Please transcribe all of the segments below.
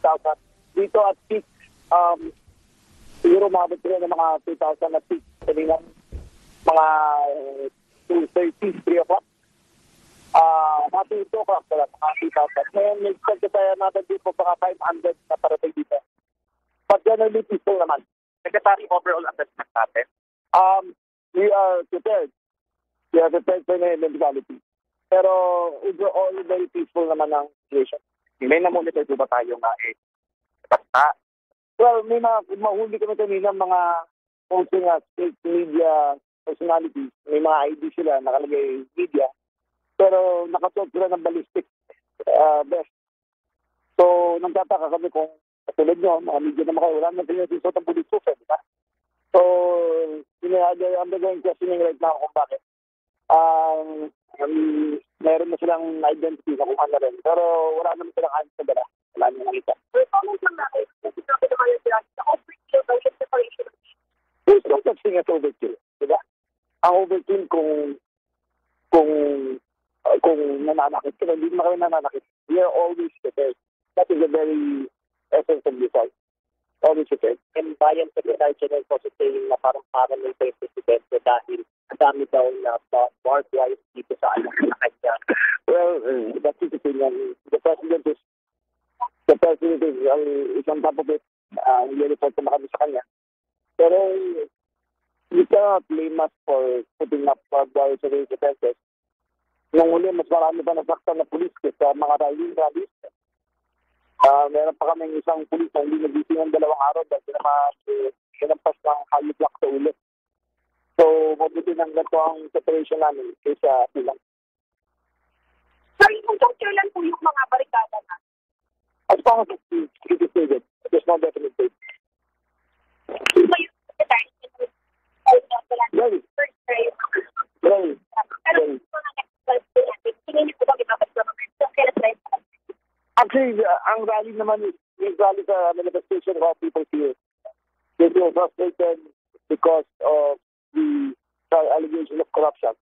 3,000. Dito at peak, siguro umabot sila ng mga 2,000 at peak. Kanina, mga 2:30, 3 o'clock. Mga 2 o'clock pala, mga 3,000. Ngayon, may expect tayo natin dito mga 500 na parating dito. But generally, peaceful naman. Secretary, overall assessment natin. We are prepared. We are prepared for the eventuality. Pero overall, very peaceful naman ang situation. May na-monitor po ba tayo nga basta? Well, may mahuli kami kanina mga posting state media personalities. May mga ID sila, nakalagay media. Pero nakasuot sila ng ballistic vest. So, nagtataka kami kung katulad nyo, mga media naman kayo, wala naman sila suot ang bullet proof, di ba? So, they're undergoing questioning right now kung bakit. Meron na silang identity na kung ano rin. Pero wala naman silang answer sa dala. Wala naman nakita. Pero comment lang natin, kasi sabi na kayo sila, na overkill by the separation of church. There's no such thing as overkill. Diba? Ang overkill kung nananakit. Pero hindi naman kami nananakit. We are always prepared. That is the very essence of this all. Always prepared. And bayan Secretary General po saying na parang paranoid pa yung presidente dahil ang dami daw na barbed wire dito sa anak na kanya. Well, that's his opinion. The president is on top of it. Nilireport na kami sa kanya. Pero you cannot blame us for putting up barbed wire sa the defenses. Nung huli, mas marami pa nasaktan na pulis sa mga rallies. Meron pa kaming isang pulis na hindi nagising ng 2 araw dahil sinampas ng hollow block sa ulo. So, mabuti ng ganito ang separation namin kaysa silang. Sorry, hanggang kailan po yung mga barikada na? As long as it is stated, there's no definite date. So, yung secretary, Ready. Pero kung next 12 natin, tingin niyo po ba ibabalik sa mga kailan tayo? Actually, ang rally naman is rally sa manifestation of people here. They feel frustrated because of the allegation of corruption.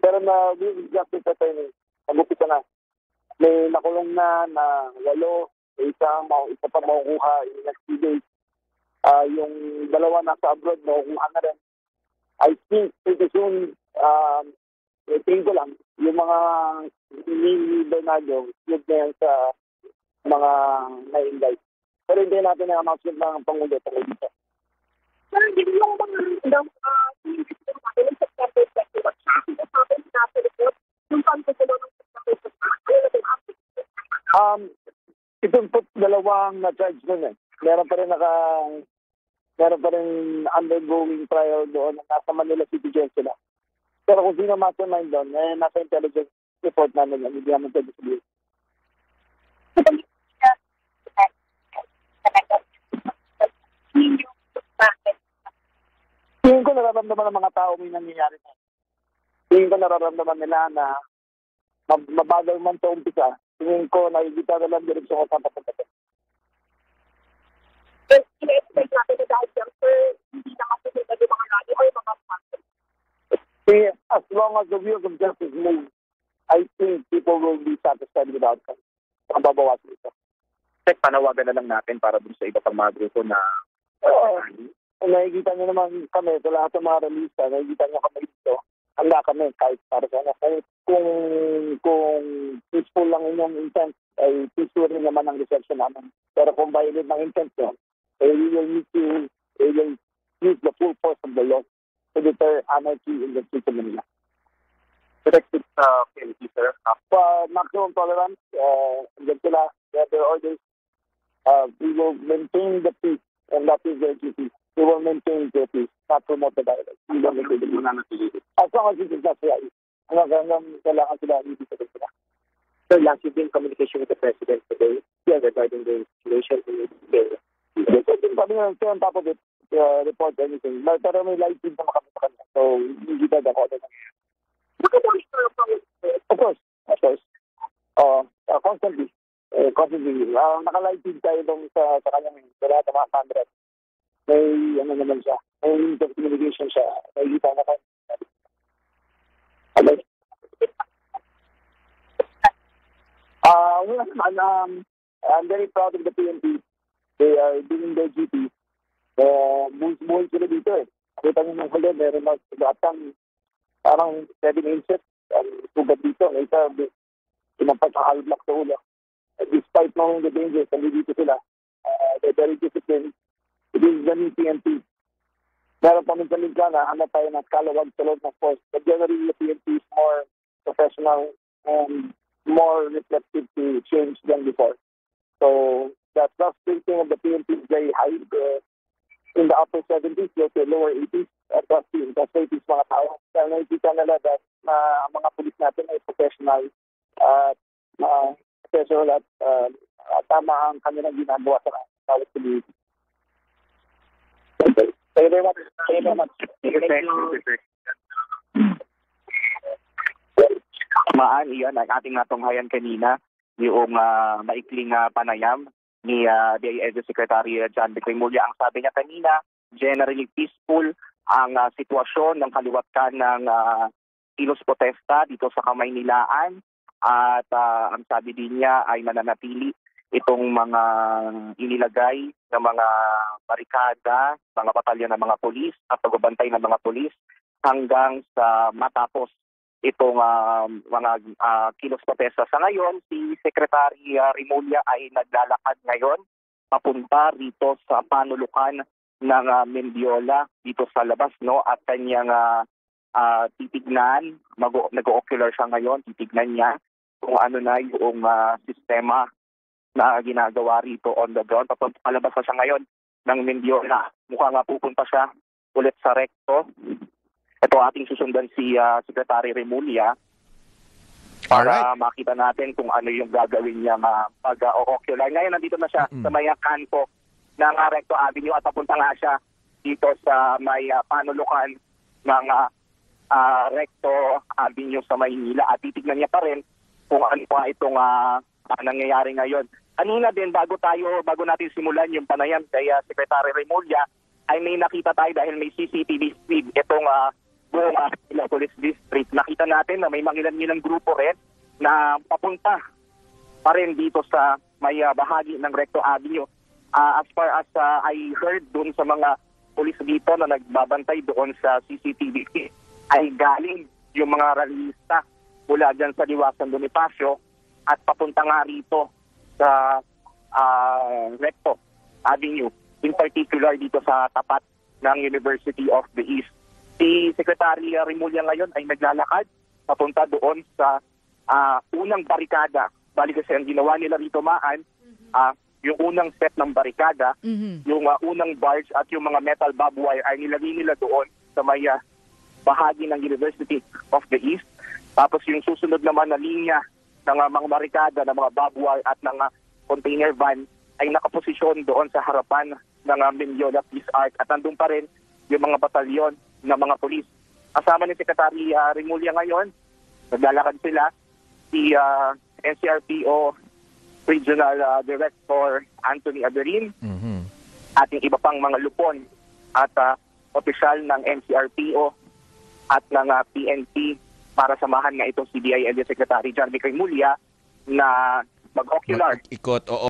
Pero we exactly sa time, nagupit na. May nakulong na 8, may isa pa makukuha in the next few days. Yung 2 nasa abroad, makukuha na rin. I think pretty soon, tingin ko lang, yung mga ni Bernardo, yun na yan sa mga na-invite. Pero hindi natin ang announcement ng Pangulo dito. Sir, hindi yung mga sinibig ko natin ng September 21, sa akin na sabi na sa report, yung pagkukulo ng September 21, ano na yung update? Itong 2 na charge nun eh. Meron pa rin undergoing trial doon na nasa Manila City Jail sila. Pero kung sino mastermind doon, nasa intelligence report namin yan, hindi naman pwede sabihin. Tingin ko nararamdaman ng mga tao may nangyayari na. Tingin ko nararamdaman nila na mabagal man sa umpisa. Tingin ko nakikita na lang direksyon ko sa papunta. Ina-expect natin na dahil siyang, sir, hindi na masusunod yung mga rally or mga market. As long as the wheels of justice move, I think people will be satisfied with the outcome. Mababawasan ito. Panawagan na lang natin para dun sa iba pang mga grupo na nakikita nyo naman kami sa lahat ng mga release, nakikita nyo kami dito. Handa kami kahit para sa ano. Kung peaceful lang inyong intent, ay peaceful rin naman ang reception namin. Pero kung violate ng intent nyo, we will use the full force of the law to deter anarchy in the streets of Manila. directed sa PNP, sir. Maximum tolerance, hanggang sila, their orders, we will maintain the peace, and that is their duty. We will maintain the peace, not promote the violence. We will maintain the peace. As long as it is not real, hanggang kailangan sila, hindi sa sila. Sir, last you've been in communication with the President today regarding the situation in Spain. Yes, I think kami na on top of it, report anything. Pero may live feed naman kami sa kanya. So, hindi ba ako na nangyayari. Of course. Constantly. Naka-live feed tayo sa kanyang lahat ng mga camera. May ano naman siya. May means of communication siya. May kita na kayo. Okay. Wala naman. I'm very proud of the PNP. They are doing their duty. Buhay sila dito eh. Kita nyo nung huli, meron na gatang parang 7 inches ang sugat dito. May isa, pinampat ang halblock sa ulo. Despite knowing the dangers, dito sila. They're very disciplined. It is the new PNP. Meron pa minsan na hanap tayo ng kalawag sa loob ng force. But generally, the PNP is more professional and more reflective to change than before. So, the trust rating of the PNP is very high. In the upper 70s, close to lower 80s. Trust ratings mga tao. Kaya nakikita nila that ang mga pulis natin ay professional professional at tama ang kanilang ginagawa sa bawat pulis. Thank you very much. Thank you very much. Maan, iyan ang ating natunghayan kanina, yung maikling panayam ni DILG Secretary John Vic Remulla. Ang sabi niya kanina, generally peaceful ang sitwasyon ng kaliwatan ng kilos protesta dito sa Kamaynilaan at ang sabi din niya ay mananatili itong mga inilagay ng mga barikada, mga batalyon ng mga pulis at pagbabantay ng mga pulis hanggang sa matapos itong mga kilos protesta. Sa ngayon, si Secretary Remulla ay naglalakad ngayon papunta rito sa panulukan ng Mendiola dito sa labas, no, at kanyang titignan, nag-ocular siya ngayon, titignan niya kung ano na yung sistema na ginagawa rito on the ground. Palabas na siya ngayon ng Mendiola. Mukha nga pupunta siya ulit sa Recto. Ito ating susundan si Secretary Remulla para makita natin kung ano yung gagawin niya pag-ocular. Ngayon nandito na siya sa may kanto ng Recto Avenue at papunta nga siya dito sa may panulukan ng Recto Avenue sa Maynila at titignan niya pa rin kung ano pa itong nangyayari ngayon. Kanina din, bago natin simulan yung panayam kay Secretary Remulla, ay may nakita tayo dahil may CCTV feed itong buong Police District. Nakita natin na may mangilan-ngilang grupo rin na papunta pa rin dito sa may bahagi ng Recto Avenue. As far as I heard doon sa mga pulis dito na nagbabantay doon sa CCTV feed, ay galing yung mga rallyista mula dyan sa Liwasan Bonifacio at papunta nga rito sa Recto Avenue, in particular dito sa tapat ng University of the East. Si Secretary Remulla ngayon ay naglalakad papunta doon sa unang barikada. Bali kasi ang ginawa nila rito yung unang set ng barikada, yung unang barge at yung mga metal barbed wire ay nilagay nila doon sa may bahagi ng University of the East. Tapos yung susunod naman na linya ng mga barikada, ng mga barbed wire at ng container van ay nakaposisyon doon sa harapan ng Mendiola Peace Arch at nandun pa rin yung mga batalyon ng mga polis. Kasama ni Secretary Remulla ngayon, naglalakad sila, si NCRPO Regional Director Anthony Aberin, ating iba pang mga lupon at opisyal ng NCRPO at ng PNP para samahan nga itong CDILG Secretary John Vic Remulla na mag-ocular. Ikot, oo.